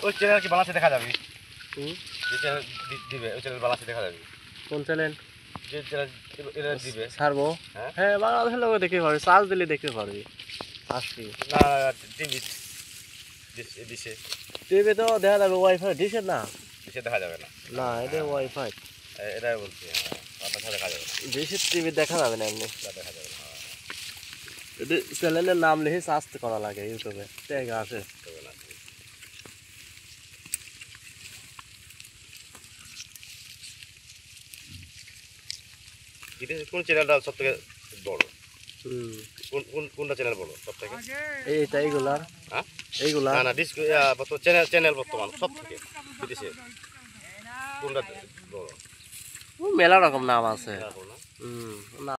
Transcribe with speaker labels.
Speaker 1: ওই চ্যানেল কি বাংলাদেশে দেখা যাবে?
Speaker 2: হুম,
Speaker 1: যে চ্যানেল দিবে ওই চ্যানেল বাংলাদেশে দেখা যাবে।
Speaker 2: কোন চ্যানেল
Speaker 1: যে চ্যানেল এরা দিবে।
Speaker 2: ছাড়বো?
Speaker 1: হ্যাঁ
Speaker 2: হ্যাঁ, বাংলাদেশের লোক দেখতে পারবি, চার্জ দিলে দেখতে পারবি। আসবি
Speaker 1: না টিভি দিছে
Speaker 2: টিভি তো দেখা যাবে, ওয়াইফাই ডিশের না।
Speaker 1: দিছে দেখা যাবে না।
Speaker 2: না, এটা ওয়াইফাই।
Speaker 1: এটাই বলছি, হ্যাঁ বাংলাদেশে দেখা যাবে না।
Speaker 2: ডিশের টিভি দেখা যাবে না এমনি।
Speaker 1: এটা দেখা যাবে না, হ্যাঁ,
Speaker 2: এটা চ্যানেলের নাম লিখে সার্চ করা লাগে ইউটিউবে, ট্যাগ আসে।
Speaker 1: হবে না। কোন চ্যানেলটা সব থেকে বড়?
Speaker 2: হুম,
Speaker 1: কোনটা চ্যানেল বড় সব থেকে?
Speaker 2: এইটা এইগুলার,
Speaker 1: হ্যাঁ
Speaker 2: এইগুলা
Speaker 1: না না চ্যানেল বর্তমান সব থেকে বিদেশে কোনটা বড়?
Speaker 2: মেলা রকম নাম আছে।
Speaker 1: এরকম না?
Speaker 2: হুম,